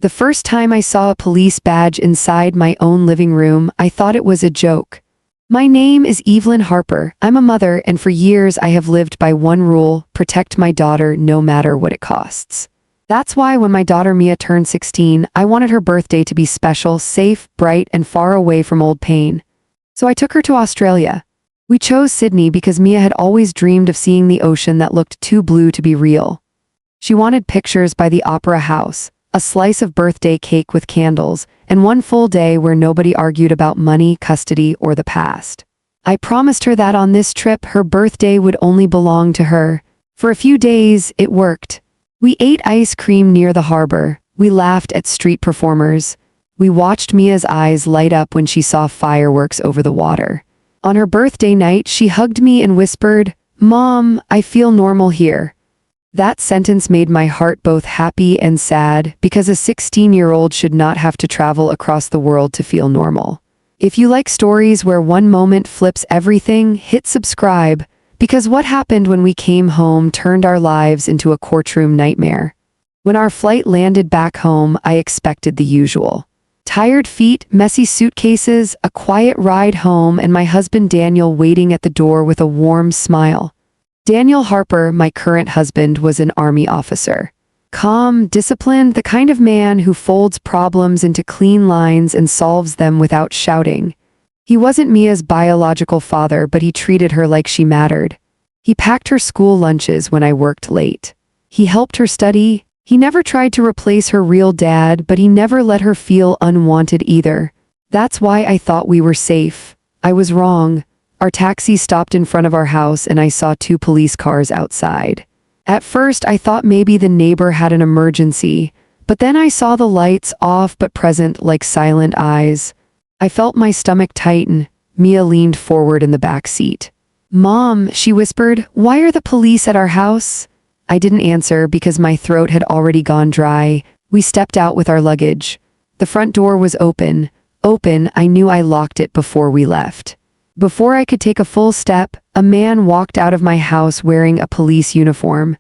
The first time I saw a police badge inside my own living room, I thought it was a joke. My name is Evelyn Harper. I'm a mother, and for years I have lived by one rule: protect my daughter no matter what it costs. That's why when my daughter Mia turned 16, I wanted her birthday to be special, safe, bright, and far away from old pain. So I took her to Australia. We chose Sydney because Mia had always dreamed of seeing the ocean that looked too blue to be real. She wanted pictures by the Opera House, a slice of birthday cake with candles, and one full day where nobody argued about money, custody, or the past. I promised her that on this trip her birthday would only belong to her. For a few days, it worked. We ate ice cream near the harbor. We laughed at street performers. We watched Mia's eyes light up when she saw fireworks over the water. On her birthday night, she hugged me and whispered, "Mom, I feel normal here." That sentence made my heart both happy and sad, because a 16-year-old should not have to travel across the world to feel normal. If you like stories where one moment flips everything, hit subscribe, because what happened when we came home turned our lives into a courtroom nightmare. When our flight landed back home, I expected the usual. Tired feet, messy suitcases, a quiet ride home, and my husband Daniel waiting at the door with a warm smile. Daniel Harper, my current husband, was an Army officer. Calm, disciplined, the kind of man who folds problems into clean lines and solves them without shouting. He wasn't Mia's biological father, but he treated her like she mattered. He packed her school lunches when I worked late. He helped her study. He never tried to replace her real dad, but he never let her feel unwanted either. That's why I thought we were safe. I was wrong. Our taxi stopped in front of our house and I saw 2 police cars outside. At first, I thought maybe the neighbor had an emergency, but then I saw the lights off but present like silent eyes. I felt my stomach tighten. Mia leaned forward in the back seat. "Mom," she whispered, "why are the police at our house?" I didn't answer because my throat had already gone dry. We stepped out with our luggage. The front door was open. I knew I locked it before we left. Before I could take a full step, a man walked out of my house wearing a police uniform.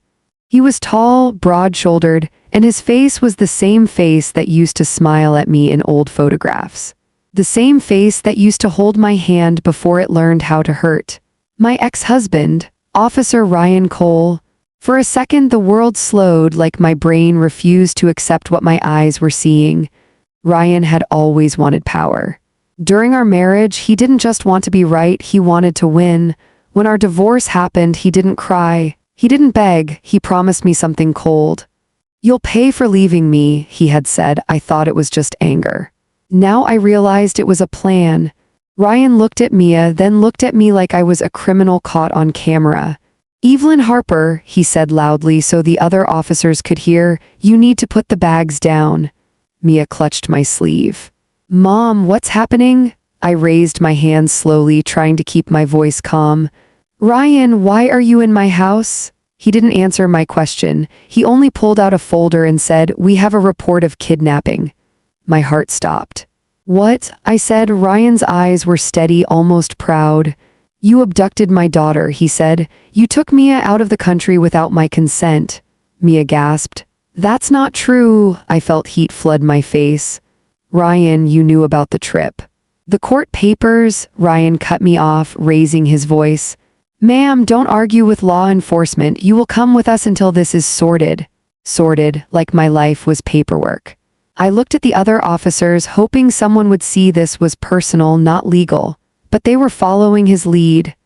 He was tall, broad-shouldered, and his face was the same face that used to smile at me in old photographs. The same face that used to hold my hand before it learned how to hurt. My ex-husband, Officer Ryan Cole. For a second, the world slowed, like my brain refused to accept what my eyes were seeing. Ryan had always wanted power. During our marriage, he didn't just want to be right, he wanted to win. When our divorce happened, he didn't cry. He didn't beg. He promised me something cold. "You'll pay for leaving me," he had said. I thought it was just anger. Now I realized it was a plan. Ryan looked at Mia, then looked at me like I was a criminal caught on camera. "Evelyn Harper," he said loudly so the other officers could hear, "you need to put the bags down." Mia clutched my sleeve. "Mom, what's happening?" I raised my hands slowly, trying to keep my voice calm. "Ryan, why are you in my house?" He didn't answer my question. He only pulled out a folder and said, "We have a report of kidnapping." My heart stopped. "What?" I said. Ryan's eyes were steady, almost proud. "You abducted my daughter," he said. "You took Mia out of the country without my consent." Mia gasped. "That's not true." I felt heat flood my face. "Ryan, you knew about the trip." "The court papers," Ryan cut me off, raising his voice. "Ma'am, don't argue with law enforcement. You will come with us until this is sorted." Sorted, like my life was paperwork. I looked at the other officers, hoping someone would see this was personal, not legal. But they were following his lead.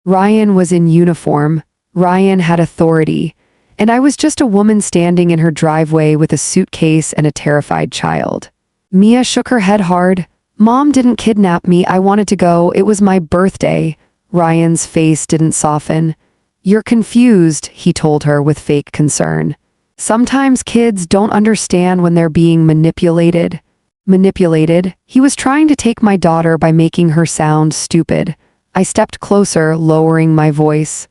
Ryan was in uniform. Ryan had authority. And I was just a woman standing in her driveway with a suitcase and a terrified child. Mia shook her head hard. "Mom didn't kidnap me. I wanted to go. It was my birthday." Ryan's face didn't soften. "You're confused," he told her with fake concern. "Sometimes kids don't understand when they're being manipulated." Manipulated? He was trying to take my daughter by making her sound stupid. I stepped closer, lowering my voice.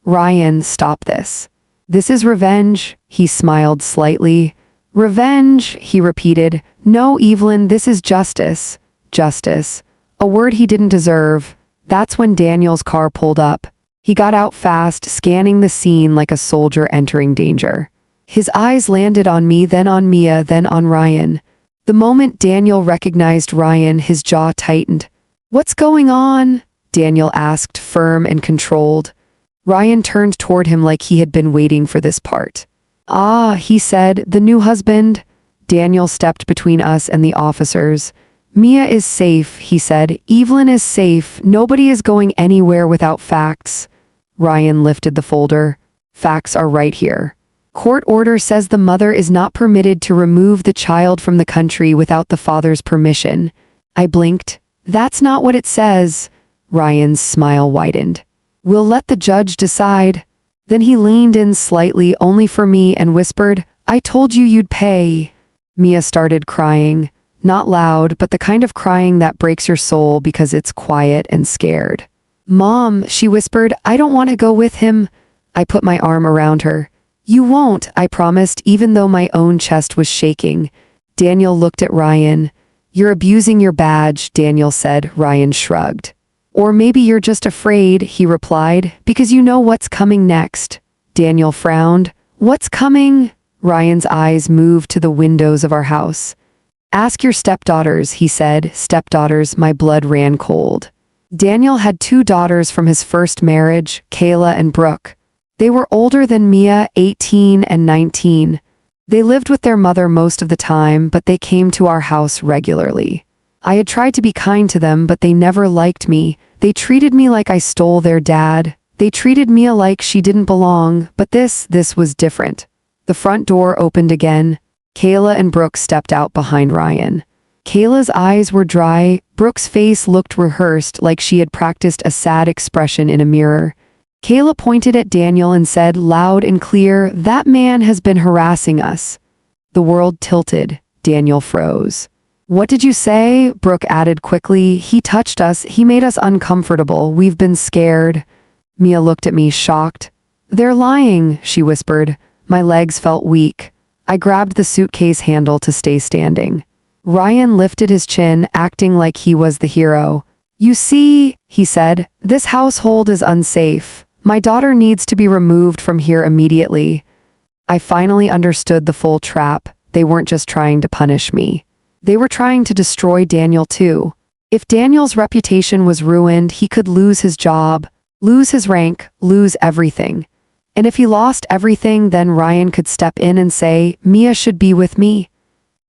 "Ryan, stop this. This is revenge." He smiled slightly. "Revenge," he repeated. "No, Evelyn, this is justice." Justice. A word he didn't deserve. That's when Daniel's car pulled up. He got out fast, scanning the scene like a soldier entering danger. His eyes landed on me, then on Mia, then on Ryan. The moment Daniel recognized Ryan, his jaw tightened. "What's going on?" Daniel asked, firm and controlled. Ryan turned toward him like he had been waiting for this part. "Ah," he said, "the new husband." Daniel stepped between us and the officers. "Mia is safe," he said. "Evelyn is safe. Nobody is going anywhere without facts." Ryan lifted the folder. "Facts are right here. Court order says the mother is not permitted to remove the child from the country without the father's permission." I blinked. "That's not what it says." Ryan's smile widened. "We'll let the judge decide." Then he leaned in slightly, only for me, and whispered, "I told you you'd pay." Mia started crying. Not loud, but the kind of crying that breaks your soul because it's quiet and scared. "Mom," she whispered, "I don't want to go with him." I put my arm around her. "You won't," I promised, even though my own chest was shaking. Daniel looked at Ryan. "You're abusing your badge," Daniel said. Ryan shrugged. "Or maybe you're just afraid," he replied, "because you know what's coming next." Daniel frowned. "What's coming?" Ryan's eyes moved to the windows of our house. "Ask your stepdaughters," he said. Stepdaughters, my blood ran cold. Daniel had 2 daughters from his first marriage, Kayla and Brooke. They were older than Mia, 18 and 19. They lived with their mother most of the time, but they came to our house regularly. I had tried to be kind to them, but they never liked me. They treated me like I stole their dad. They treated Mia like she didn't belong, but this was different. The front door opened again. Kayla and Brooke stepped out behind Ryan. Kayla's eyes were dry. Brooke's face looked rehearsed, like she had practiced a sad expression in a mirror. Kayla pointed at Daniel and said, loud and clear, "That man has been harassing us." The world tilted. Daniel froze. "What did you say?" Brooke added quickly. "He touched us. He made us uncomfortable. We've been scared." Mia looked at me, shocked. "They're lying," she whispered. My legs felt weak. I grabbed the suitcase handle to stay standing. Ryan lifted his chin, acting like he was the hero. "You see," he said, "this household is unsafe. My daughter needs to be removed from here immediately." I finally understood the full trap. They weren't just trying to punish me. They were trying to destroy Daniel too. If Daniel's reputation was ruined, he could lose his job, lose his rank, lose everything. And if he lost everything, then Ryan could step in and say, "Mia should be with me."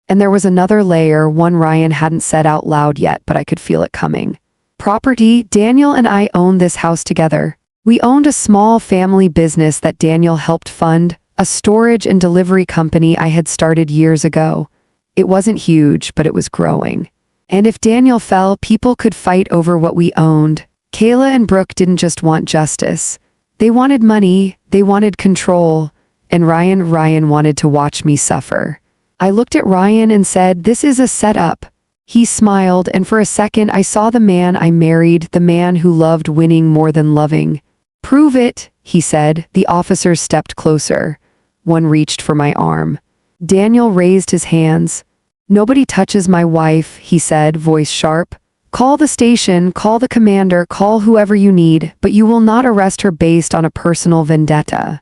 And there was another layer, one Ryan hadn't said out loud yet, but I could feel it coming. Property. Daniel and I owned this house together. We owned a small family business that Daniel helped fund, a storage and delivery company I had started years ago. It wasn't huge, but it was growing. And if Daniel fell, people could fight over what we owned. Kayla and Brooke didn't just want justice. They wanted money, they wanted control, and Ryan wanted to watch me suffer. I looked at Ryan and said, "This is a setup." He smiled, and for a second I saw the man I married, the man who loved winning more than loving. "Prove it," he said. The officers stepped closer. One reached for my arm. Daniel raised his hands. "Nobody touches my wife," he said, voice sharp. "Call the station, call the commander, call whoever you need, but you will not arrest her based on a personal vendetta."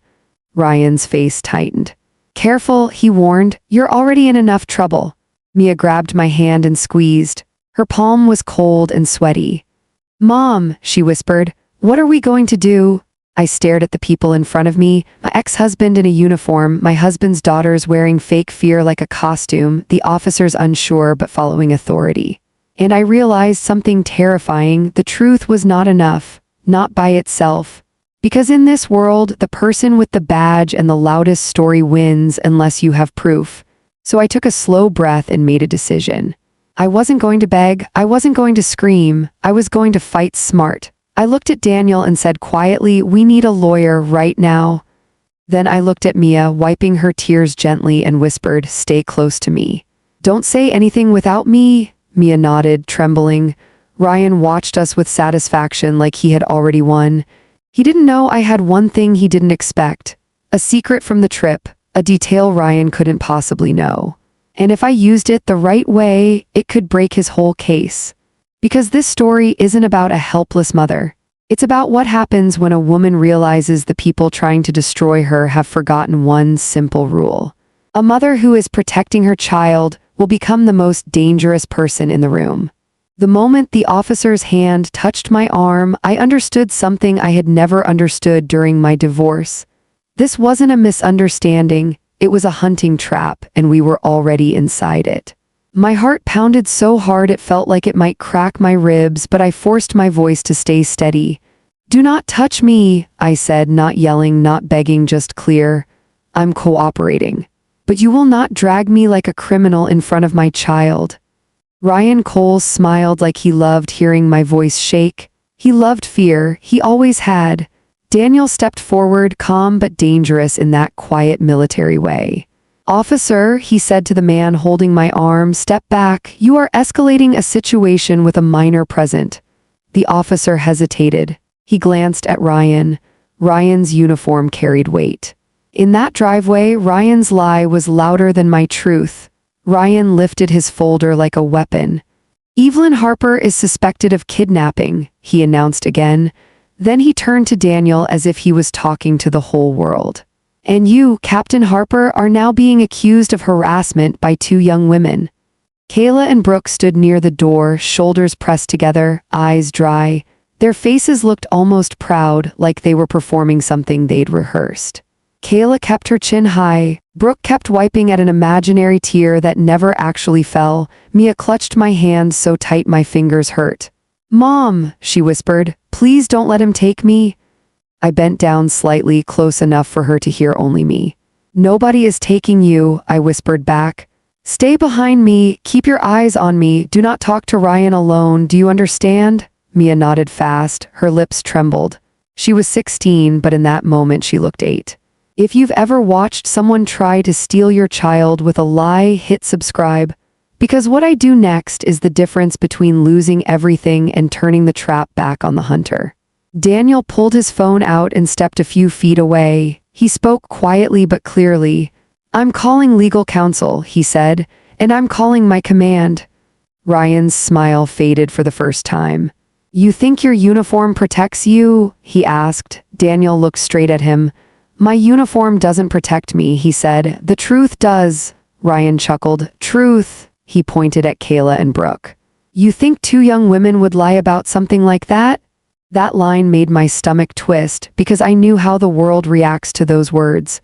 Ryan's face tightened. "Careful," he warned. "You're already in enough trouble." Mia grabbed my hand and squeezed. Her palm was cold and sweaty. "Mom," she whispered, "what are we going to do?" I stared at the people in front of me, my ex-husband in a uniform, my husband's daughters wearing fake fear like a costume, the officers unsure but following authority. And I realized something terrifying. The truth was not enough, not by itself. Because in this world, the person with the badge and the loudest story wins unless you have proof. So I took a slow breath and made a decision. I wasn't going to beg, I wasn't going to scream, I was going to fight smart. I looked at Daniel and said quietly, "We need a lawyer right now." Then I looked at Mia, wiping her tears gently, and whispered, "Stay close to me. Don't say anything without me." Mia nodded, trembling. Ryan watched us with satisfaction, like he had already won. He didn't know I had one thing he didn't expect. A secret from the trip, a detail Ryan couldn't possibly know. And if I used it the right way, it could break his whole case. Because this story isn't about a helpless mother. It's about what happens when a woman realizes the people trying to destroy her have forgotten one simple rule. A mother who is protecting her child will become the most dangerous person in the room. The moment the officer's hand touched my arm, I understood something I had never understood during my divorce. This wasn't a misunderstanding, it was a hunting trap, and we were already inside it. My heart pounded so hard it felt like it might crack my ribs, but I forced my voice to stay steady. "Do not touch me," I said, not yelling, not begging, just clear. "I'm cooperating. But you will not drag me like a criminal in front of my child." Ryan Cole smiled like he loved hearing my voice shake. He loved fear, he always had. Daniel stepped forward, calm but dangerous in that quiet military way. "Officer," he said to the man holding my arm, "step back. You are escalating a situation with a minor present." The officer hesitated. He glanced at Ryan. Ryan's uniform carried weight. In that driveway, Ryan's lie was louder than my truth. Ryan lifted his folder like a weapon. "Evelyn Harper is suspected of kidnapping," he announced again. Then he turned to Daniel as if he was talking to the whole world. "And you, Captain Harper, are now being accused of harassment by 2 young women." Kayla and Brooke stood near the door, shoulders pressed together, eyes dry. Their faces looked almost proud, like they were performing something they'd rehearsed. Kayla kept her chin high. Brooke kept wiping at an imaginary tear that never actually fell. Mia clutched my hand so tight my fingers hurt. "Mom," she whispered, "please don't let him take me." I bent down slightly, close enough for her to hear only me. "Nobody is taking you," I whispered back. "Stay behind me, keep your eyes on me, do not talk to Ryan alone, do you understand?" Mia nodded fast, her lips trembled. She was 16, but in that moment she looked 8. If you've ever watched someone try to steal your child with a lie, hit subscribe. Because what I do next is the difference between losing everything and turning the trap back on the hunter. Daniel pulled his phone out and stepped a few feet away. He spoke quietly but clearly. "I'm calling legal counsel," he said, "and I'm calling my command." Ryan's smile faded for the first time. "You think your uniform protects you?" he asked. Daniel looked straight at him. "My uniform doesn't protect me," he said. "The truth does." Ryan chuckled. "Truth?" He pointed at Kayla and Brooke. "You think 2 young women would lie about something like that?" That line made my stomach twist because I knew how the world reacts to those words.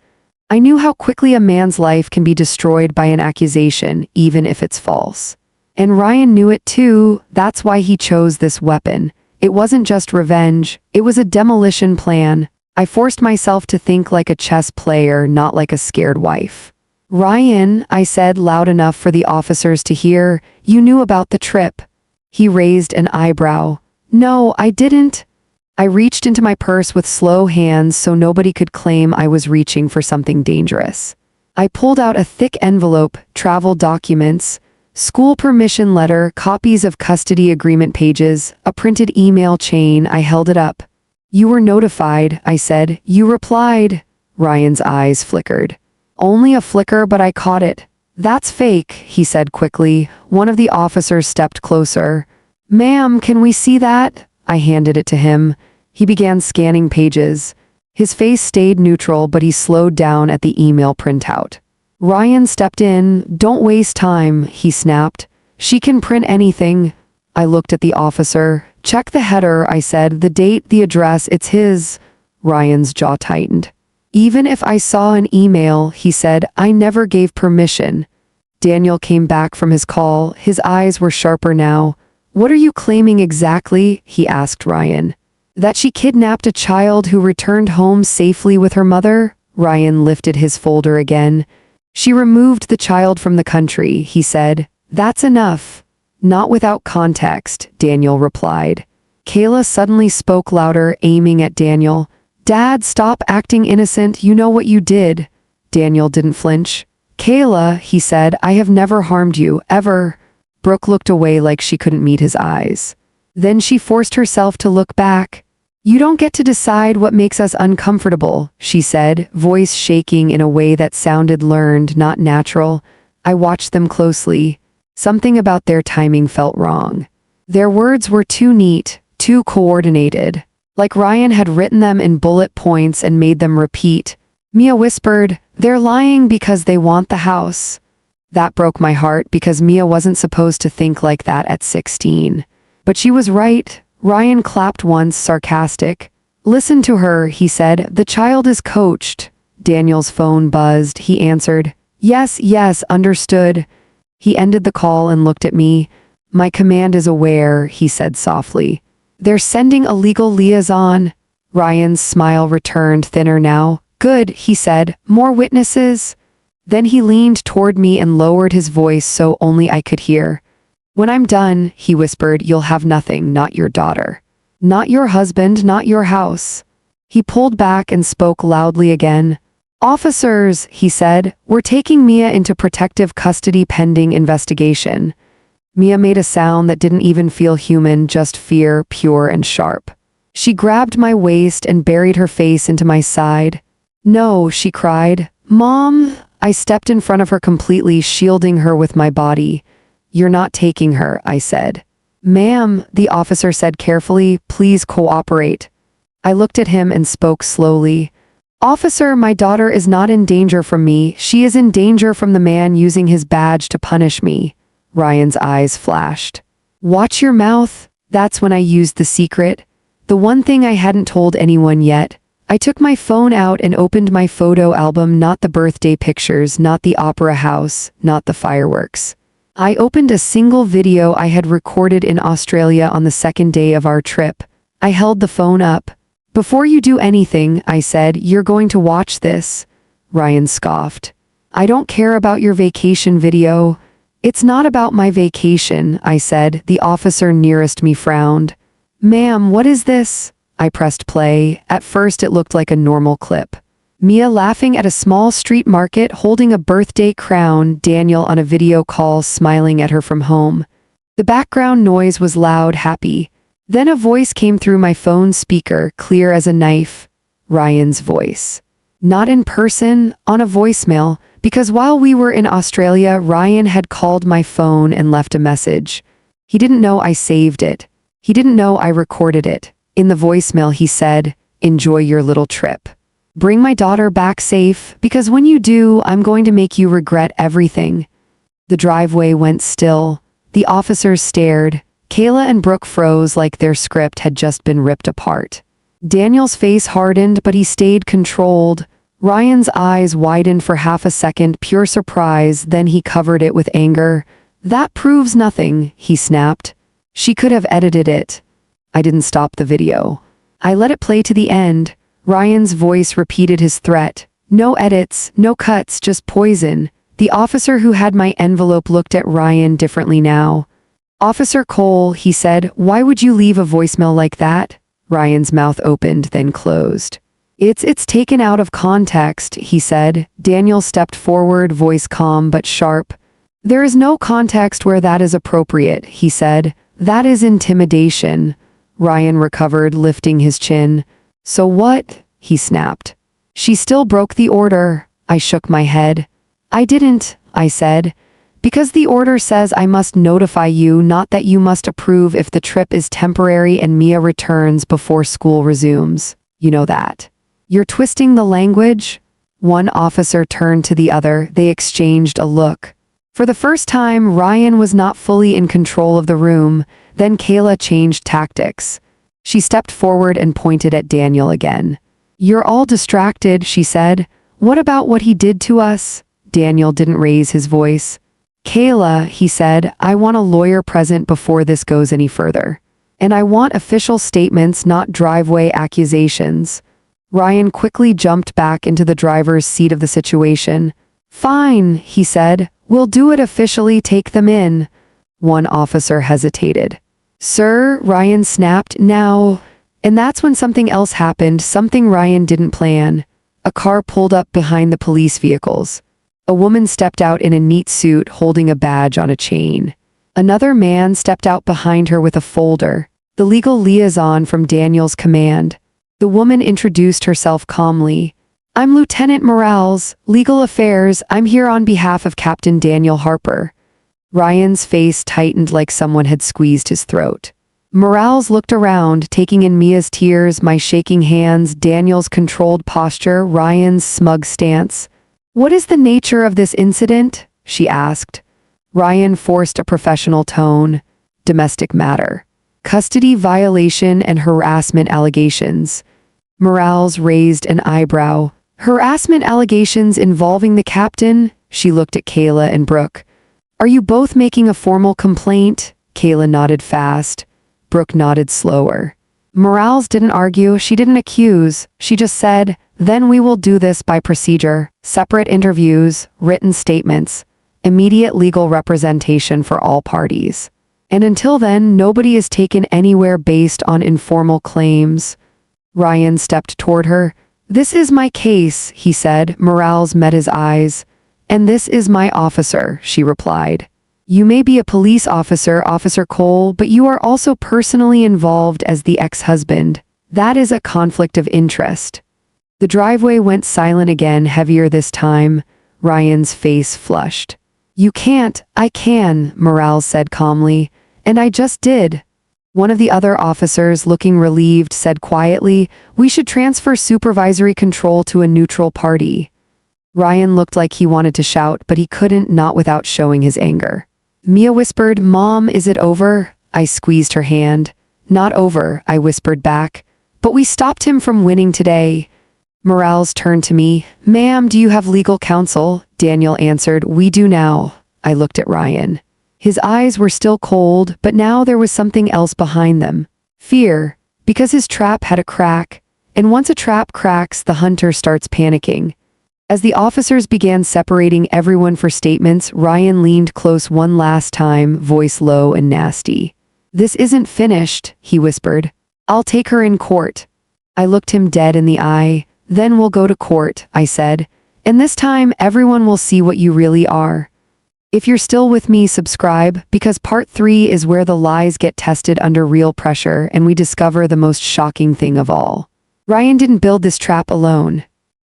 I knew how quickly a man's life can be destroyed by an accusation, even if it's false. And Ryan knew it too. That's why he chose this weapon. It wasn't just revenge, it was a demolition plan. I forced myself to think like a chess player, not like a scared wife. "Ryan," I said loud enough for the officers to hear, "you knew about the trip." He raised an eyebrow. "No, I didn't." I reached into my purse with slow hands so nobody could claim I was reaching for something dangerous. I pulled out a thick envelope, travel documents, school permission letter, copies of custody agreement pages, a printed email chain. I held it up. "You were notified," I said. "You replied." Ryan's eyes flickered. "Only a flicker, but I caught it." "That's fake," he said quickly. One of the officers stepped closer. "Ma'am, can we see that?" I handed it to him. He began scanning pages. His face stayed neutral, but he slowed down at the email printout. Ryan stepped in. "Don't waste time," he snapped. "She can print anything." I looked at the officer. "Check the header," I said. "The date, the address, it's his." Ryan's jaw tightened. "Even if I saw an email," he said, "I never gave permission." Daniel came back from his call. His eyes were sharper now. "What are you claiming exactly?" he asked Ryan. "That she kidnapped a child who returned home safely with her mother?" Ryan lifted his folder again. "She removed the child from the country," he said. "That's enough." "Not without context," Daniel replied. Kayla suddenly spoke louder, aiming at Daniel. "Dad, stop acting innocent, you know what you did." Daniel didn't flinch. "Kayla," he said, "I have never harmed you, ever." Brooke looked away like she couldn't meet his eyes. Then she forced herself to look back. "You don't get to decide what makes us uncomfortable," she said, voice shaking in a way that sounded learned, not natural. I watched them closely. Something about their timing felt wrong. Their words were too neat, too coordinated. like Ryan had written them in bullet points and made them repeat. Mia whispered, "They're lying because they want the house." That broke my heart because Mia wasn't supposed to think like that at 16. But she was right. Ryan clapped once, sarcastic. "Listen to her," he said. "The child is coached." Daniel's phone buzzed. He answered, "Yes, yes, understood." He ended the call and looked at me. "My command is aware," he said softly. "They're sending a legal liaison." Ryan's smile returned, thinner now. "Good," he said. "More witnesses?" Then he leaned toward me and lowered his voice so only I could hear. "When I'm done," he whispered, "you'll have nothing, not your daughter. Not your husband, not your house." He pulled back and spoke loudly again. "Officers," he said, "we're taking Mia into protective custody pending investigation." Mia made a sound that didn't even feel human, just fear, pure and sharp. She grabbed my waist and buried her face into my side. "No," she cried. "Mom!" I stepped in front of her completely, shielding her with my body. "You're not taking her," I said. "Ma'am," the officer said carefully, "please cooperate." I looked at him and spoke slowly. "Officer, my daughter is not in danger from me. She is in danger from the man using his badge to punish me." Ryan's eyes flashed. "Watch your mouth." That's when I used the secret. The one thing I hadn't told anyone yet. I took my phone out and opened my photo album, not the birthday pictures, not the opera house, not the fireworks. I opened a single video I had recorded in Australia on the second day of our trip. I held the phone up. "Before you do anything," I said, "you're going to watch this." Ryan scoffed. "I don't care about your vacation video." "It's not about my vacation," I said. The officer nearest me frowned. "Ma'am, what is this?" I pressed play. At first it looked like a normal clip. Mia laughing at a small street market holding a birthday crown, Daniel on a video call smiling at her from home. The background noise was loud, happy. Then a voice came through my phone speaker, clear as a knife. Ryan's voice. Not in person, on a voicemail, because while we were in Australia, Ryan had called my phone and left a message. He didn't know I saved it. He didn't know I recorded it. In the voicemail he said, "Enjoy your little trip. Bring my daughter back safe, because when you do, I'm going to make you regret everything." The driveway went still. The officers stared. Kayla and Brooke froze like their script had just been ripped apart. Daniel's face hardened, but he stayed controlled. Ryan's eyes widened for half a second, pure surprise, then he covered it with anger. "That proves nothing," he snapped. "She could have edited it." I didn't stop the video. I let it play to the end. Ryan's voice repeated his threat. "No edits, no cuts, just poison." The officer who had my envelope looked at Ryan differently now. "Officer Cole," he said, "why would you leave a voicemail like that?" Ryan's mouth opened, then closed. It's taken out of context," he said. Daniel stepped forward, voice calm but sharp. "There is no context where that is appropriate," he said. "That is intimidation." Ryan recovered, lifting his chin. "So what?" he snapped. "She still broke the order." I shook my head. "I didn't," I said. "Because the order says I must notify you, not that you must approve if the trip is temporary and Mia returns before school resumes. You know that." "You're twisting the language?" One officer turned to the other. They exchanged a look. For the first time, Ryan was not fully in control of the room. Then Kayla changed tactics. She stepped forward and pointed at Daniel again. "You're all distracted," she said. "What about what he did to us?" Daniel didn't raise his voice. "Kayla," he said, "I want a lawyer present before this goes any further. And I want official statements, not driveway accusations." Ryan quickly jumped back into the driver's seat of the situation. "Fine," he said. "We'll do it officially, take them in." One officer hesitated. "Sir," Ryan snapped, "now." And that's when something else happened, something Ryan didn't plan. A car pulled up behind the police vehicles. A woman stepped out in a neat suit, holding a badge on a chain. Another man stepped out behind her with a folder, the legal liaison from Daniel's command. The woman introduced herself calmly. "I'm Lieutenant Morales, Legal Affairs. I'm here on behalf of Captain Daniel Harper." Ryan's face tightened like someone had squeezed his throat. Morales looked around, taking in Mia's tears, my shaking hands, Daniel's controlled posture, Ryan's smug stance. "What is the nature of this incident?" she asked. Ryan forced a professional tone. "Domestic matter. Custody violation and harassment allegations." Morales raised an eyebrow. "Harassment allegations involving the captain?" She looked at Kayla and Brooke. "Are you both making a formal complaint?" Kayla nodded fast. Brooke nodded slower. Morales didn't argue, she didn't accuse, she just said, "Then we will do this by procedure, separate interviews, written statements, immediate legal representation for all parties. And until then, nobody is taken anywhere based on informal claims." Ryan stepped toward her. "This is my case," he said. Morales met his eyes. "And this is my officer," she replied. "You may be a police officer, Officer Cole, but you are also personally involved as the ex-husband. That is a conflict of interest." The driveway went silent again, heavier this time. Ryan's face flushed. "You can't." "I can," Morales said calmly. "And I just did." One of the other officers, looking relieved, said quietly, "We should transfer supervisory control to a neutral party." Ryan looked like he wanted to shout, but he couldn't, not without showing his anger. Mia whispered, "Mom, is it over?" I squeezed her hand. "Not over," I whispered back. "But we stopped him from winning today." Morales turned to me. "Ma'am, do you have legal counsel?" Daniel answered, "We do now." I looked at Ryan. His eyes were still cold, but now there was something else behind them. Fear, because his trap had a crack. And once a trap cracks, the hunter starts panicking. As the officers began separating everyone for statements, Ryan leaned close one last time, voice low and nasty. "This isn't finished," he whispered. "I'll take her in court." I looked him dead in the eye. "Then we'll go to court," I said. "And this time, everyone will see what you really are." If you're still with me, subscribe, because part 3 is where the lies get tested under real pressure and we discover the most shocking thing of all. Ryan didn't build this trap alone.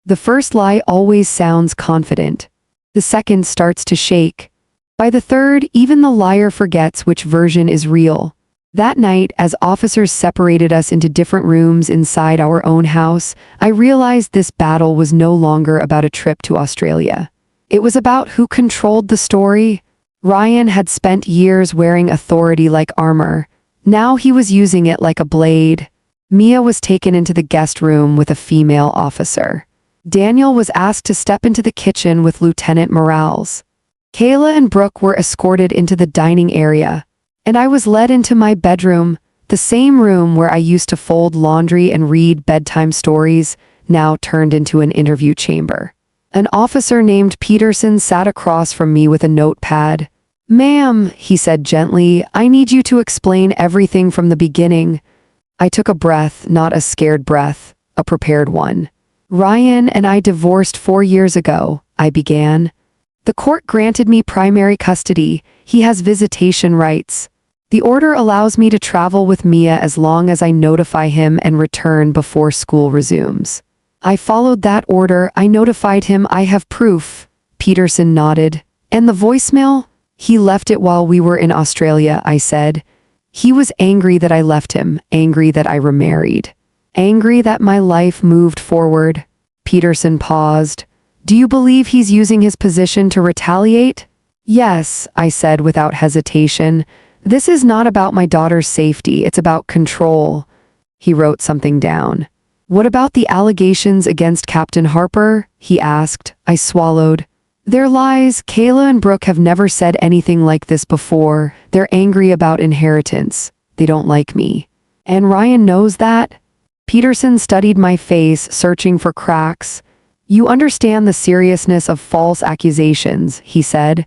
The first lie always sounds confident. The second starts to shake. By the third, even the liar forgets which version is real. That night, as officers separated us into different rooms inside our own house, I realized this battle was no longer about a trip to Australia. It was about who controlled the story. Ryan had spent years wearing authority like armor. Now he was using it like a blade. Mia was taken into the guest room with a female officer. Daniel was asked to step into the kitchen with Lieutenant Morales. Kayla and Brooke were escorted into the dining area. And I was led into my bedroom, the same room where I used to fold laundry and read bedtime stories, now turned into an interview chamber. An officer named Peterson sat across from me with a notepad. "Ma'am," he said gently, "I need you to explain everything from the beginning." I took a breath, not a scared breath, a prepared one. "Ryan and I divorced 4 years ago," I began. "The court granted me primary custody. He has visitation rights. The order allows me to travel with Mia as long as I notify him and return before school resumes. I followed that order. I notified him. I have proof." Peterson nodded. "And the voicemail?" "He left it while we were in Australia," I said. "He was angry that I left him, angry that I remarried, angry that my life moved forward." Peterson paused. "Do you believe he's using his position to retaliate?" "Yes," I said without hesitation. "This is not about my daughter's safety, it's about control." He wrote something down. "What about the allegations against Captain Harper?" he asked. I swallowed. "They're lies. Kayla and Brooke have never said anything like this before. They're angry about inheritance. They don't like me. And Ryan knows that." Peterson studied my face, searching for cracks. "You understand the seriousness of false accusations," he said.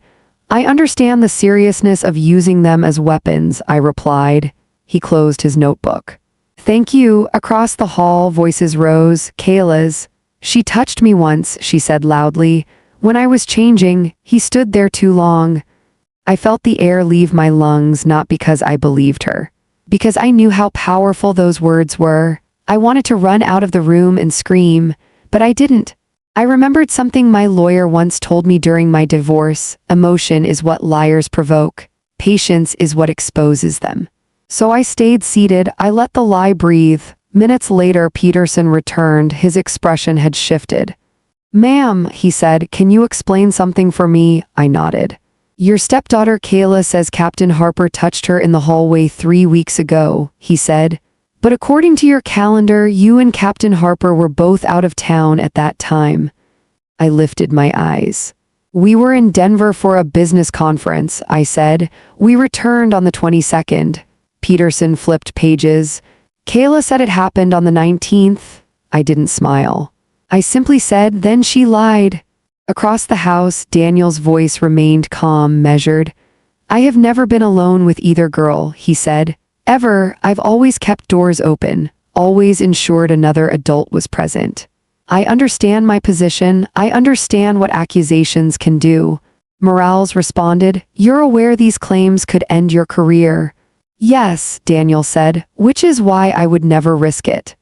"I understand the seriousness of using them as weapons," I replied. He closed his notebook. "Thank you." Across the hall, voices rose. Kayla's. "She touched me once," she said loudly. "When I was changing, he stood there too long." I felt the air leave my lungs, not because I believed her, because I knew how powerful those words were. I wanted to run out of the room and scream, but I didn't. I remembered something my lawyer once told me during my divorce. Emotion is what liars provoke. Patience is what exposes them. So I stayed seated, I let the lie breathe. Minutes later, Peterson returned, his expression had shifted. "Ma'am," he said, "can you explain something for me?" I nodded. "Your stepdaughter Kayla says Captain Harper touched her in the hallway 3 weeks ago," he said. "But according to your calendar, you and Captain Harper were both out of town at that time." I lifted my eyes. "We were in Denver for a business conference," I said. "We returned on the 22nd. Peterson flipped pages. "Kayla said it happened on the 19th. I didn't smile. I simply said, "Then she lied." Across the house, Daniel's voice remained calm, measured. "I have never been alone with either girl," he said. "Ever. I've always kept doors open, always ensured another adult was present. I understand my position. I understand what accusations can do." Morales responded, "You're aware these claims could end your career." "Yes," Daniel said, "which is why I would never risk it."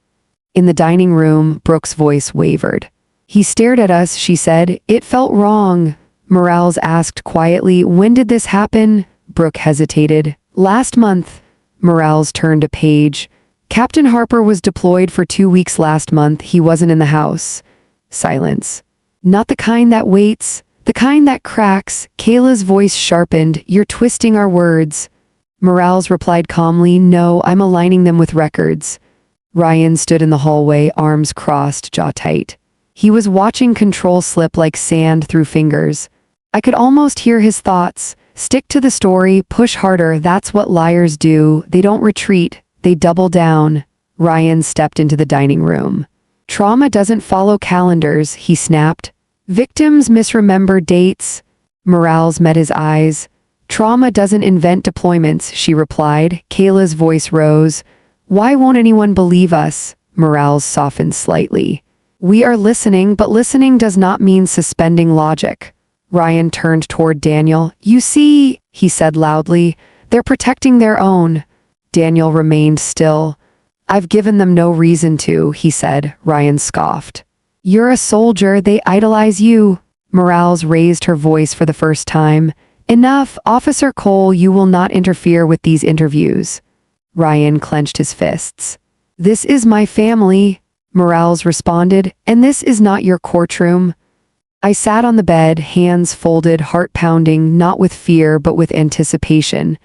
In the dining room, Brooke's voice wavered. "He stared at us," she said. "It felt wrong." Morales asked quietly, "When did this happen?" Brooke hesitated. "Last month." Morales turned a page. "Captain Harper was deployed for 2 weeks last month. He wasn't in the house." Silence. "Not the kind that waits, the kind that cracks." Kayla's voice sharpened. "You're twisting our words." Morales replied calmly, "No, I'm aligning them with records." Ryan stood in the hallway, arms crossed, jaw tight. He was watching control slip like sand through fingers. I could almost hear his thoughts. "Stick to the story, push harder, that's what liars do. They don't retreat, they double down." Ryan stepped into the dining room. "Trauma doesn't follow calendars," he snapped. "Victims misremember dates." Morales met his eyes. "Trauma doesn't invent deployments," she replied. Kayla's voice rose. "Why won't anyone believe us?" Morales softened slightly. "We are listening, but listening does not mean suspending logic." Ryan turned toward Daniel. "You see," he said loudly, "they're protecting their own." Daniel remained still. "I've given them no reason to," he said. Ryan scoffed. "You're a soldier, they idolize you." Morales raised her voice for the first time. "Enough, Officer Cole, you will not interfere with these interviews." Ryan clenched his fists. "This is my family," Morales responded, "and this is not your courtroom." I sat on the bed, hands folded, heart pounding, not with fear but with anticipation.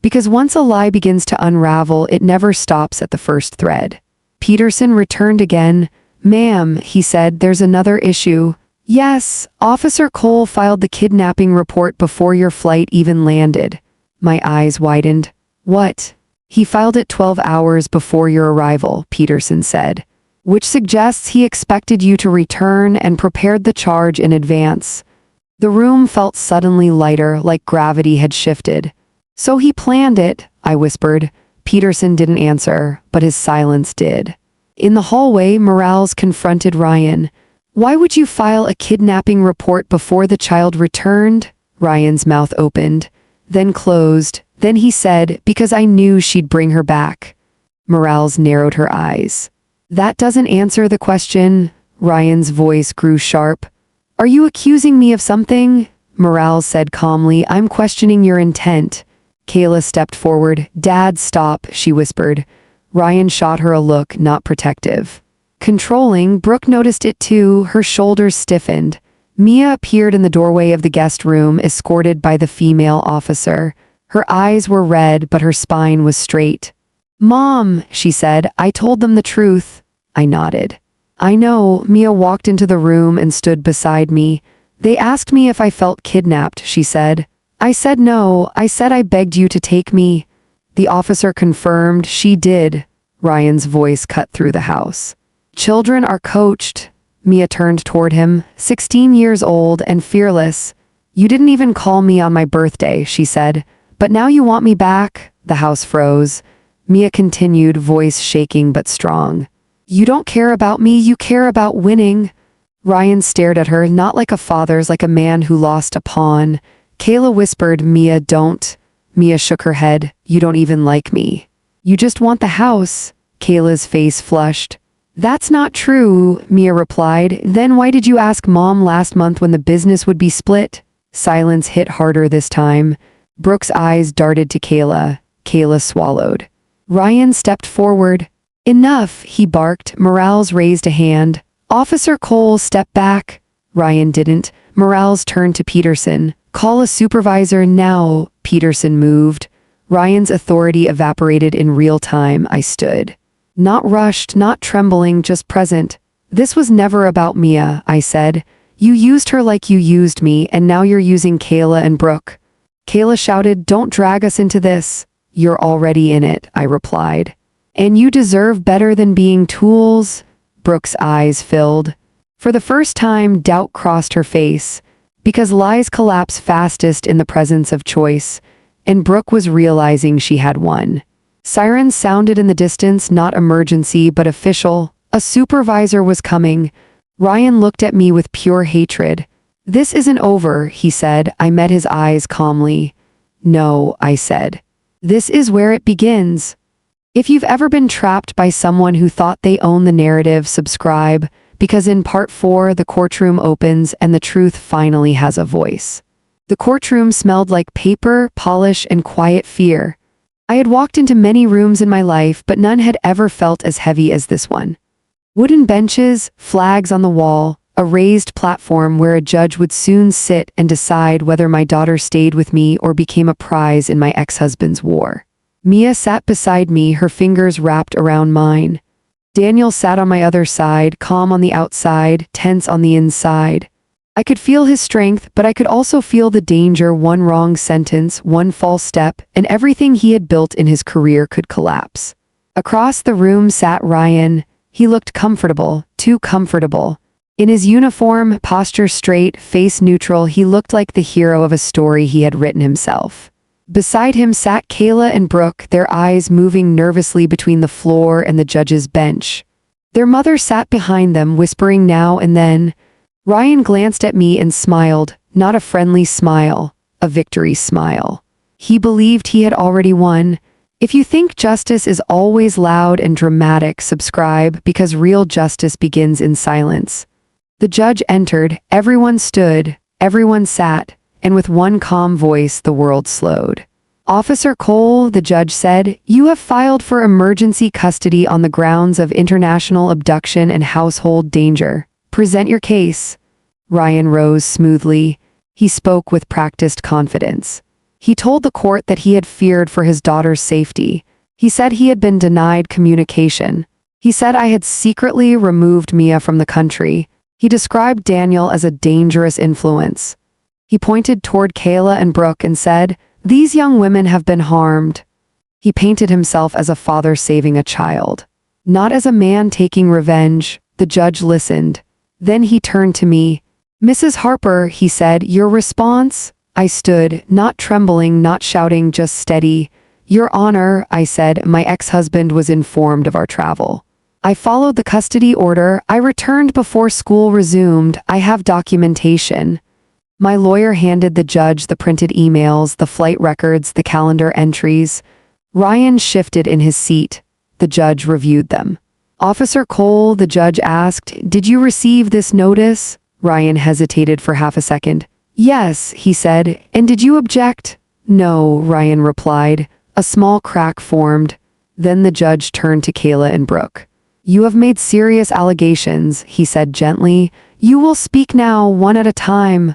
Because once a lie begins to unravel, it never stops at the first thread. Peterson returned again. "Ma'am," he said, "there's another issue." "Yes, Officer Cole filed the kidnapping report before your flight even landed." My eyes widened. "What?" "He filed it 12 hours before your arrival," Peterson said. "Which suggests he expected you to return and prepared the charge in advance." The room felt suddenly lighter, like gravity had shifted. "So he planned it," I whispered. Peterson didn't answer, but his silence did. In the hallway, Morales confronted Ryan. "Why would you file a kidnapping report before the child returned?" Ryan's mouth opened, then closed. Then he said, "Because I knew she'd bring her back." Morales narrowed her eyes. "That doesn't answer the question." Ryan's voice grew sharp. "Are you accusing me of something?" Morales said calmly, "I'm questioning your intent." Kayla stepped forward. "Dad, stop," she whispered. Ryan shot her a look, not protective. Controlling, Brooke noticed it too, her shoulders stiffened. Mia appeared in the doorway of the guest room, escorted by the female officer. Her eyes were red, but her spine was straight. "Mom," she said, "I told them the truth." I nodded. "I know." Mia walked into the room and stood beside me. "They asked me if I felt kidnapped," she said. "I said no. I said I begged you to take me." The officer confirmed she did. Ryan's voice cut through the house. "Children are coached." Mia turned toward him, 16 years old and fearless. "You didn't even call me on my birthday," she said. "But now you want me back?" The house froze. Mia continued, voice shaking but strong. "You don't care about me, you care about winning." Ryan stared at her, not like a father's, like a man who lost a pawn. Kayla whispered, "Mia, don't." Mia shook her head. "You don't even like me. You just want the house." Kayla's face flushed. "That's not true," Mia replied. "Then why did you ask Mom last month when the business would be split?" Silence hit harder this time. Brooke's eyes darted to Kayla. Kayla swallowed. Ryan stepped forward. Enough, he barked. Morales raised a hand. Officer Cole, step back. Ryan didn't. Morales turned to Peterson. Call a supervisor now. Peterson moved. Ryan's authority evaporated in real time. I stood. Not rushed, not trembling, just present. This was never about Mia, I said. You used her like you used me, and now you're using Kayla and Brooke. Kayla shouted, don't drag us into this. You're already in it, I replied. And you deserve better than being tools. Brooke's eyes filled. For the first time, doubt crossed her face, because lies collapse fastest in the presence of choice, and Brooke was realizing she had won. Sirens sounded in the distance, not emergency but official. A supervisor was coming. Ryan looked at me with pure hatred. This isn't over, he said. I met his eyes calmly. No, I said. This is where it begins. If you've ever been trapped by someone who thought they owned the narrative, subscribe, because in part 4 the courtroom opens and the truth finally has a voice. The courtroom smelled like paper, polish, and quiet fear. I had walked into many rooms in my life, but none had ever felt as heavy as this one. Wooden benches, flags on the wall, a raised platform where a judge would soon sit and decide whether my daughter stayed with me or became a prize in my ex-husband's war. Mia sat beside me, her fingers wrapped around mine. Daniel sat on my other side, calm on the outside, tense on the inside. I could feel his strength, but I could also feel the danger. One wrong sentence, one false step, and everything he had built in his career could collapse. Across the room sat Ryan. He looked comfortable, too comfortable. In his uniform, posture straight, face neutral, he looked like the hero of a story he had written himself. Beside him sat Kayla and Brooke, their eyes moving nervously between the floor and the judge's bench. Their mother sat behind them, whispering now and then. Ryan glanced at me and smiled, not a friendly smile, a victory smile. He believed he had already won. If you think justice is always loud and dramatic, subscribe, because real justice begins in silence. The judge entered, everyone stood, everyone sat, and with one calm voice the world slowed. Officer Cole, the judge said, you have filed for emergency custody on the grounds of international abduction and household danger. Present your case. Ryan rose smoothly. He spoke with practiced confidence. He told the court that he had feared for his daughter's safety. He said he had been denied communication. He said I had secretly removed Mia from the country. He described Daniel as a dangerous influence. He pointed toward Kayla and Brooke and said, these young women have been harmed. He painted himself as a father saving a child, not as a man taking revenge. The judge listened. Then he turned to me. Mrs. Harper, he said, your response? I stood, not trembling, not shouting, just steady. Your Honor, I said, my ex-husband was informed of our travel. I followed the custody order. I returned before school resumed. I have documentation. My lawyer handed the judge the printed emails, the flight records, the calendar entries. Ryan shifted in his seat. The judge reviewed them. Officer Cole, the judge asked, did you receive this notice? Ryan hesitated for half a second. Yes, he said. And did you object? No, Ryan replied. A small crack formed. Then the judge turned to Kayla and Brooke. You have made serious allegations, he said gently. You will speak now, one at a time.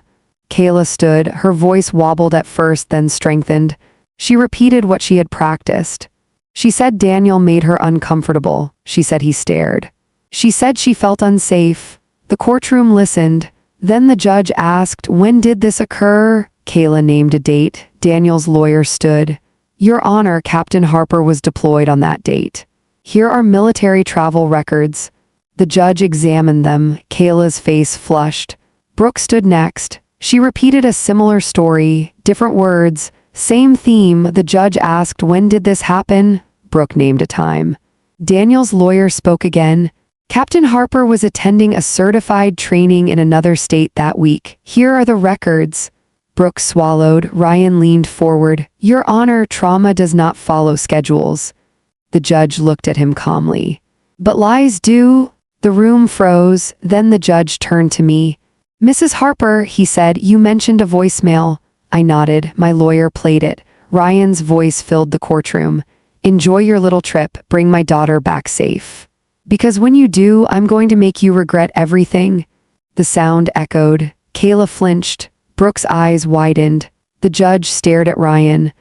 Kayla stood. Her voice wobbled at first, then strengthened. She repeated what she had practiced. She said Daniel made her uncomfortable. She said he stared. She said she felt unsafe. The courtroom listened. Then the judge asked, when did this occur? Kayla named a date. Daniel's lawyer stood. Your Honor, Captain Harper was deployed on that date. Here are military travel records. The judge examined them. Kayla's face flushed. Brooke stood next. She repeated a similar story, different words, same theme. The judge asked, when did this happen? Brooke named a time. Daniel's lawyer spoke again. Captain Harper was attending a certified training in another state that week. Here are the records. Brooke swallowed. Ryan leaned forward. Your Honor, trauma does not follow schedules. The judge looked at him calmly. But lies do. The room froze. Then the judge turned to me. Mrs. Harper, he said, you mentioned a voicemail. I nodded. My lawyer played it. Ryan's voice filled the courtroom. "Enjoy your little trip, bring my daughter back safe. Because when you do, I'm going to make you regret everything." The sound echoed. Kayla flinched. Brooke's eyes widened. The judge stared at Ryan.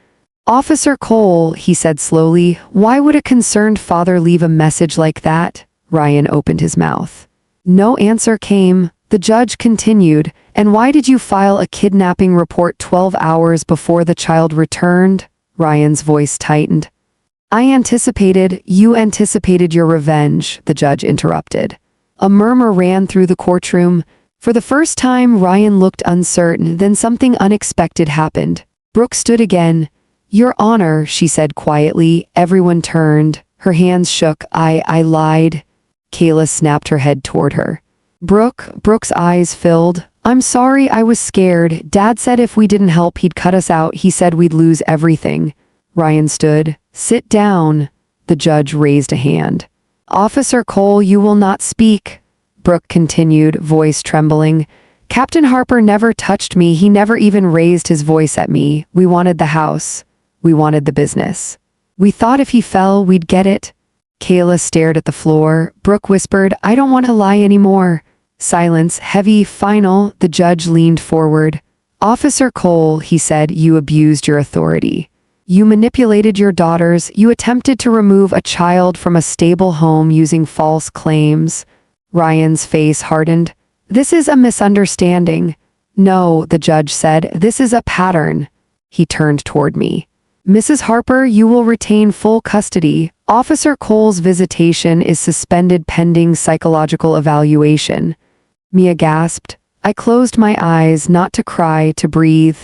"Officer Cole," he said slowly, "why would a concerned father leave a message like that?" Ryan opened his mouth. No answer came. The judge continued, "And why did you file a kidnapping report 12 hours before the child returned?" Ryan's voice tightened. You anticipated your revenge," the judge interrupted. A murmur ran through the courtroom. For the first time, Ryan looked uncertain, then something unexpected happened. Brooke stood again. "Your Honor," she said quietly. Everyone turned. Her hands shook. I lied." Kayla snapped her head toward her. Brooke's eyes filled. "I'm sorry, I was scared. Dad said if we didn't help, he'd cut us out. He said we'd lose everything." Ryan stood. "Sit down." The judge raised a hand. "Officer Cole, you will not speak." Brooke continued, voice trembling. "Captain Harper never touched me. He never even raised his voice at me. We wanted the house. We wanted the business. We thought if he fell, we'd get it." Kayla stared at the floor. Brooke whispered, "I don't want to lie anymore." Silence, heavy, final. The judge leaned forward. "Officer Cole," he said, "you abused your authority. You manipulated your daughters. You attempted to remove a child from a stable home using false claims." Ryan's face hardened. "This is a misunderstanding." "No," the judge said, "this is a pattern." He turned toward me. "Mrs. Harper, you will retain full custody. Officer Cole's visitation is suspended pending psychological evaluation." Mia gasped. I closed my eyes, not to cry, to breathe.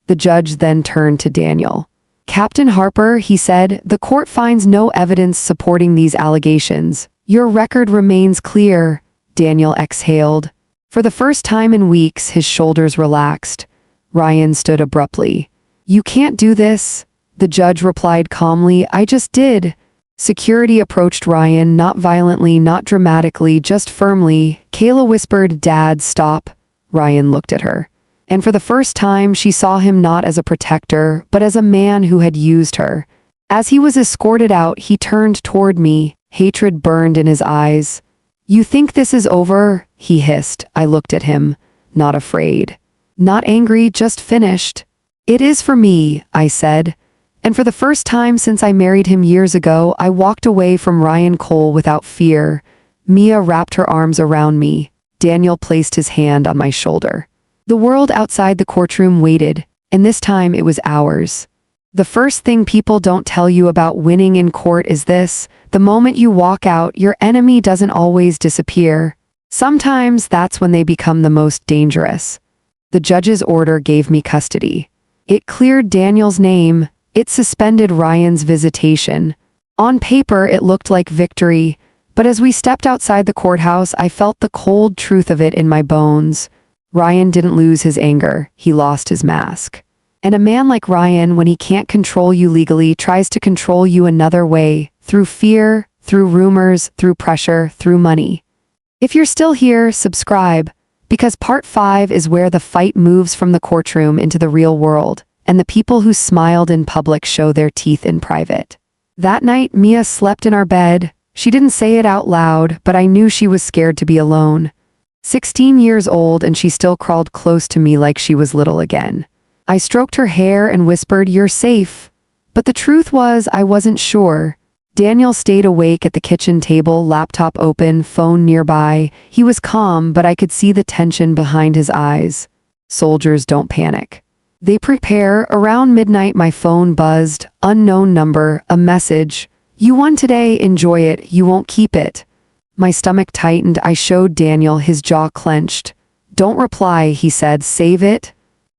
The judge then turned to Daniel. "Captain Harper," he said, "the court finds no evidence supporting these allegations. Your record remains clear." Daniel exhaled. For the first time in weeks, his shoulders relaxed. Ryan stood abruptly. "You can't do this." The judge replied calmly, "I just did." Security approached Ryan, not violently, not dramatically, just firmly. Kayla whispered, "Dad, stop." Ryan looked at her. And for the first time, she saw him not as a protector, but as a man who had used her. As he was escorted out, he turned toward me. Hatred burned in his eyes. "You think this is over?" he hissed. I looked at him, not afraid. Not angry, just finished. "It is for me," I said. And for the first time since I married him years ago, I walked away from Ryan Cole without fear. Mia wrapped her arms around me. Daniel placed his hand on my shoulder. The world outside the courtroom waited, and this time it was ours. The first thing people don't tell you about winning in court is this: the moment you walk out, your enemy doesn't always disappear. Sometimes that's when they become the most dangerous. The judge's order gave me custody. It cleared Daniel's name. It suspended Ryan's visitation. On paper, it looked like victory, but as we stepped outside the courthouse, I felt the cold truth of it in my bones. Ryan didn't lose his anger, he lost his mask. And a man like Ryan, when he can't control you legally, tries to control you another way, through fear, through rumors, through pressure, through money. If you're still here, subscribe, because part 5 is where the fight moves from the courtroom into the real world, and the people who smiled in public show their teeth in private. That night, Mia slept in our bed. She didn't say it out loud, but I knew she was scared to be alone. 16 years old, and she still crawled close to me like she was little again. I stroked her hair and whispered, "You're safe." But the truth was, I wasn't sure. Daniel stayed awake at the kitchen table, laptop open, phone nearby. He was calm, but I could see the tension behind his eyes. Soldiers don't panic. They prepare. Around midnight, my phone buzzed. Unknown number, a message. "You won today, enjoy it, you won't keep it." My stomach tightened. I showed Daniel, his jaw clenched. "Don't reply," he said, "save it."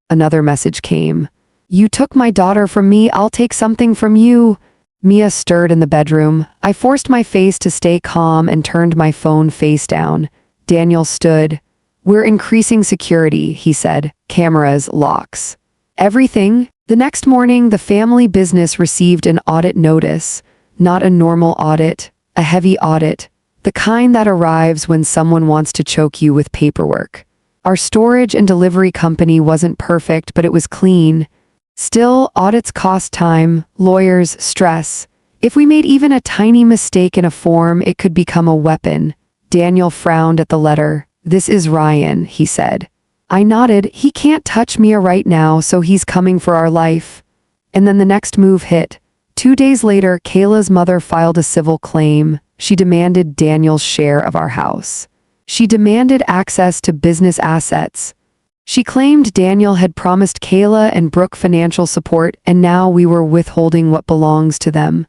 Another message came. "You took my daughter from me, I'll take something from you." Mia stirred in the bedroom. I forced my face to stay calm and turned my phone face down. Daniel stood. "We're increasing security," he said. "Cameras, locks. Everything." The next morning, the family business received an audit notice. Not a normal audit, a heavy audit. The kind that arrives when someone wants to choke you with paperwork. Our storage and delivery company wasn't perfect, but it was clean. Still, audits cost time, lawyers, stress. If we made even a tiny mistake in a form, it could become a weapon. Daniel frowned at the letter. "This is Ryan," he said. I nodded. "He can't touch Mia right now, so he's coming for our life." And then the next move hit. 2 days later, Kayla's mother filed a civil claim. She demanded Daniel's share of our house. She demanded access to business assets. She claimed Daniel had promised Kayla and Brooke financial support, and now we were withholding what belongs to them.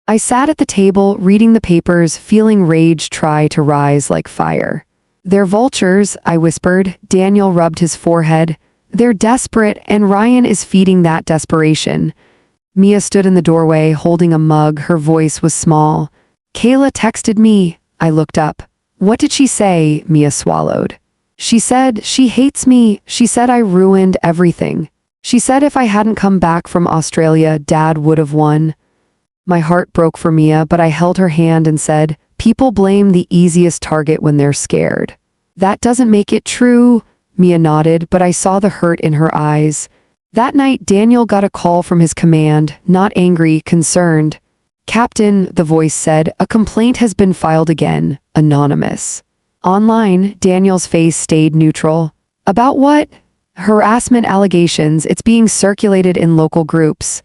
I sat at the table, reading the papers, feeling rage try to rise like fire. "They're vultures," I whispered. Daniel rubbed his forehead. "They're desperate, and Ryan is feeding that desperation." Mia stood in the doorway, holding a mug. Her voice was small. "Kayla texted me." I looked up. "What did she say?" Mia swallowed. "She said she hates me. She said I ruined everything. She said if I hadn't come back from Australia, Dad would have won." My heart broke for Mia, but I held her hand and said, "People blame the easiest target when they're scared." "That doesn't make it true." Mia nodded, but I saw the hurt in her eyes. That night, Daniel got a call from his command, not angry, concerned. "Captain," the voice said, "a complaint has been filed again, anonymous." Online, Daniel's face stayed neutral. "About what?" "Harassment allegations. It's being circulated in local groups."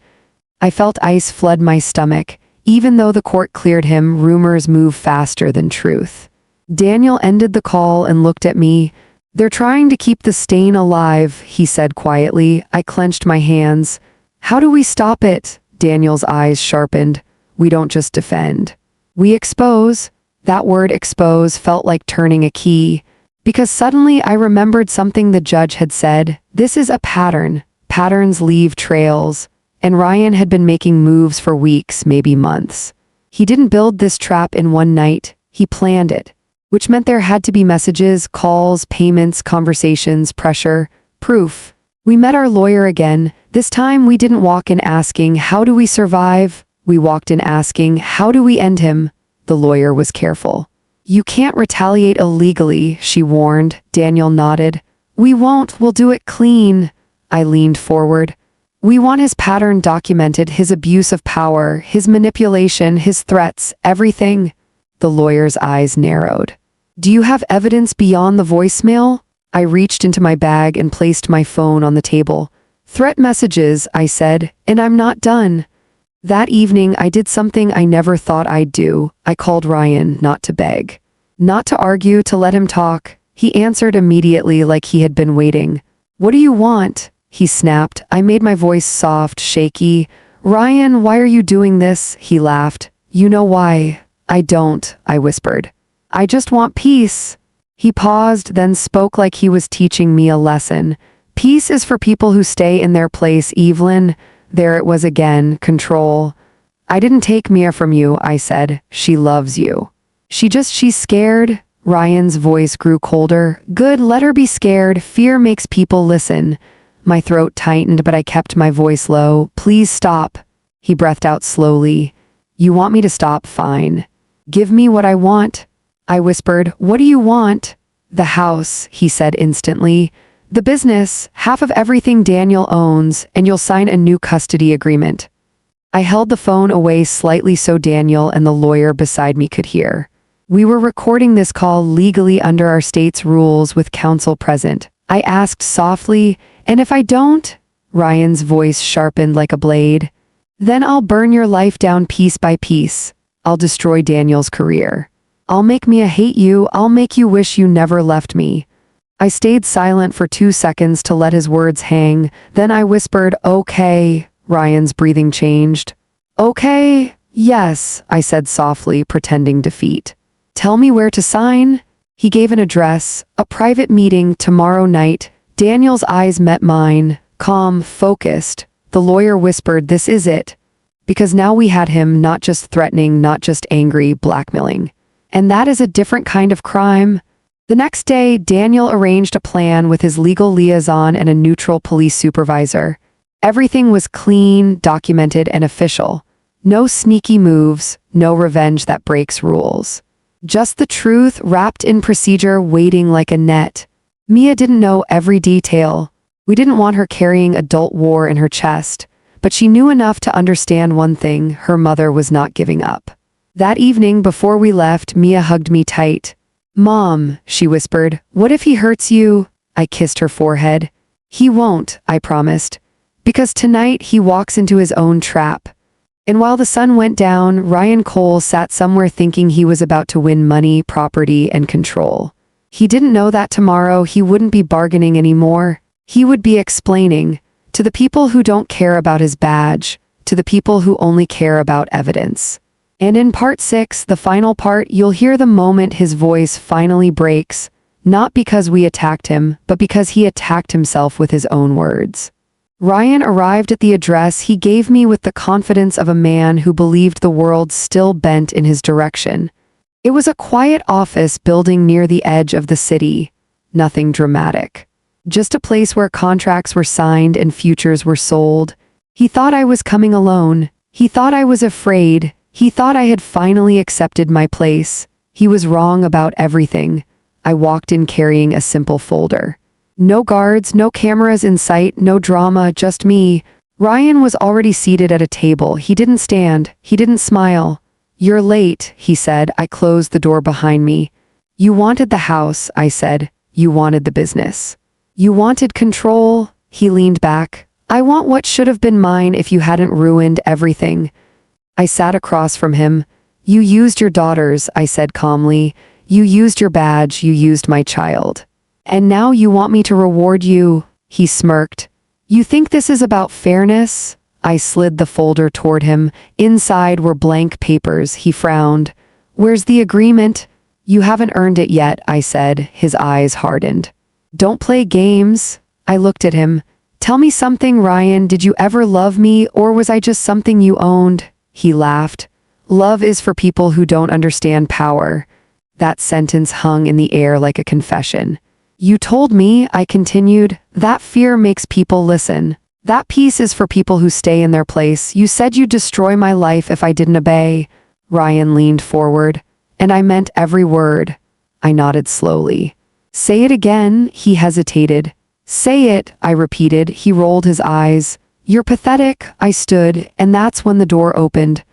I felt ice flood my stomach. Even though the court cleared him, rumors move faster than truth. Daniel ended the call and looked at me. "They're trying to keep the stain alive," he said quietly. I clenched my hands. "How do we stop it?" Daniel's eyes sharpened. "We don't just defend. We expose." That word expose felt like turning a key. Because suddenly I remembered something the judge had said. This is a pattern. Patterns leave trails. And Ryan had been making moves for weeks, maybe months. He didn't build this trap in one night. He planned it. Which meant there had to be messages, calls, payments, conversations, pressure, proof. We met our lawyer again. This time we didn't walk in asking, "How do we survive?" We walked in asking, "How do we end him?" The lawyer was careful. "You can't retaliate illegally," she warned. Daniel nodded. "We won't, we'll do it clean." I leaned forward. "We want his pattern documented, his abuse of power, his manipulation, his threats, everything." The lawyer's eyes narrowed. "Do you have evidence beyond the voicemail?" I reached into my bag and placed my phone on the table. "Threat messages," I said, "and I'm not done." That evening, I did something I never thought I'd do. I called Ryan, not to beg. Not to argue, to let him talk. He answered immediately like he had been waiting. "What do you want?" He snapped. I made my voice soft, shaky. "Ryan, why are you doing this?" He laughed. "You know why." "I don't," I whispered. "I just want peace." He paused, then spoke like he was teaching me a lesson. "Peace is for people who stay in their place, Evelyn." There it was again, control. "I didn't take Mia from you," I said. "She loves you." She's scared." Ryan's voice grew colder. "Good, let her be scared. Fear makes people listen." My throat tightened, but I kept my voice low. "Please stop." He breathed out slowly. "You want me to stop? Fine. Give me what I want." I whispered, "What do you want?" "The house," he said instantly. "The business, half of everything Daniel owns, and you'll sign a new custody agreement." I held the phone away slightly so Daniel and the lawyer beside me could hear. We were recording this call legally under our state's rules with counsel present. I asked softly, "And if I don't?" Ryan's voice sharpened like a blade. "Then I'll burn your life down piece by piece. I'll destroy Daniel's career. I'll make Mia hate you. I'll make you wish you never left me." I stayed silent for 2 seconds to let his words hang. Then I whispered, "Okay." Ryan's breathing changed. "Okay, yes," I said softly, pretending defeat. "Tell me where to sign." He gave an address, "A private meeting tomorrow night." Daniel's eyes met mine, calm, focused. The lawyer whispered, "This is it." Because now we had him not just threatening, not just angry, blackmailing. And that is a different kind of crime. The next day, Daniel arranged a plan with his legal liaison and a neutral police supervisor. Everything was clean, documented, and official. No sneaky moves, no revenge that breaks rules. Just the truth wrapped in procedure waiting like a net. Mia didn't know every detail. We didn't want her carrying adult war in her chest, but she knew enough to understand one thing: her mother was not giving up. That evening before we left, Mia hugged me tight. "Mom," she whispered, "what if he hurts you?" I kissed her forehead. "He won't," I promised, "because tonight he walks into his own trap." And while the sun went down, Ryan Cole sat somewhere thinking he was about to win money, property, and control. He didn't know that tomorrow he wouldn't be bargaining anymore. He would be explaining to the people who don't care about his badge, to the people who only care about evidence. And in part 6, the final part, you'll hear the moment his voice finally breaks, not because we attacked him, but because he attacked himself with his own words. Ryan arrived at the address he gave me with the confidence of a man who believed the world still bent in his direction. It was a quiet office building near the edge of the city. Nothing dramatic. Just a place where contracts were signed and futures were sold. He thought I was coming alone. He thought I was afraid. He thought I had finally accepted my place. He was wrong about everything. I walked in carrying a simple folder. No guards, no cameras in sight, no drama, just me. Ryan was already seated at a table. He didn't stand. He didn't smile. "You're late," he said. I closed the door behind me. "You wanted the house," I said. "You wanted the business. You wanted control." He leaned back. "I want what should have been mine if you hadn't ruined everything." I sat across from him. "You used your daughters," I said calmly. "You used your badge, you used my child. And now you want me to reward you?" He smirked. "You think this is about fairness?" I slid the folder toward him. Inside were blank papers. He frowned. "Where's the agreement?" "You haven't earned it yet," I said. His eyes hardened. "Don't play games." I looked at him. "Tell me something, Ryan. Did you ever love me, or was I just something you owned?" He laughed. "Love is for people who don't understand power." That sentence hung in the air like a confession. "You told me," I continued, "that fear makes people listen. That peace is for people who stay in their place. You said you'd destroy my life if I didn't obey." Ryan leaned forward. "And I meant every word." I nodded slowly. "Say it again." He hesitated. "Say it," I repeated. He rolled his eyes. "You're pathetic." I stood, and that's when the door opened.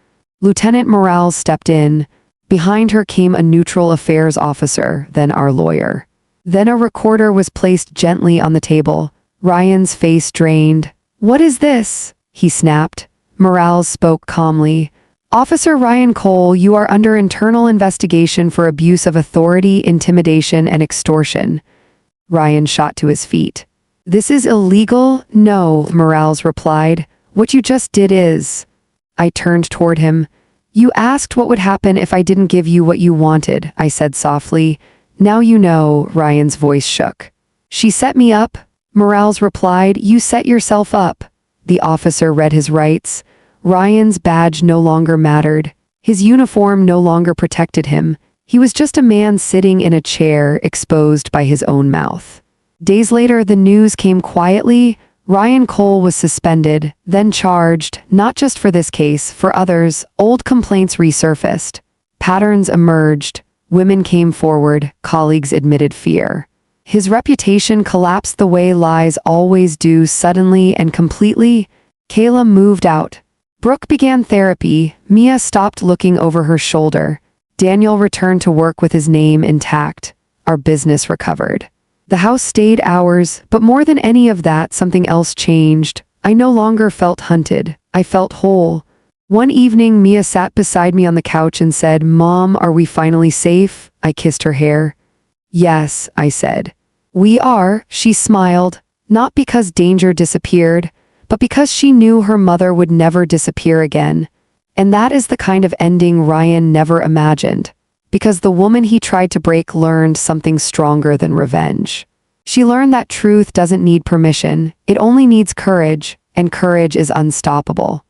Lieutenant Morales stepped in. Behind her came a neutral affairs officer, then our lawyer. Then a recorder was placed gently on the table. Ryan's face drained. "What is this?" he snapped. Morales spoke calmly. "Officer Ryan Cole, you are under internal investigation for abuse of authority, intimidation, and extortion." Ryan shot to his feet. "This is illegal?" "No," Morales replied. "What you just did is." I turned toward him. "You asked what would happen if I didn't give you what you wanted," I said softly. "Now you know." Ryan's voice shook. "She set me up," Morales replied. "You set yourself up." The officer read his rights. Ryan's badge no longer mattered. His uniform no longer protected him. He was just a man sitting in a chair, exposed by his own mouth. Days later, the news came quietly. Ryan Cole was suspended, then charged, not just for this case, for others. Old complaints resurfaced. Patterns emerged. Women came forward. Colleagues admitted fear. His reputation collapsed the way lies always do, suddenly and completely. Kayla moved out. Brooke began therapy. Mia stopped looking over her shoulder. Daniel returned to work with his name intact. Our business recovered. The house stayed ours, but more than any of that, something else changed. I no longer felt hunted. I felt whole. One evening, Mia sat beside me on the couch and said, "Mom, are we finally safe?" I kissed her hair. "Yes," I said. "We are," she smiled, not because danger disappeared, but because she knew her mother would never disappear again. And that is the kind of ending Ryan never imagined, because the woman he tried to break learned something stronger than revenge. She learned that truth doesn't need permission, it only needs courage, and courage is unstoppable.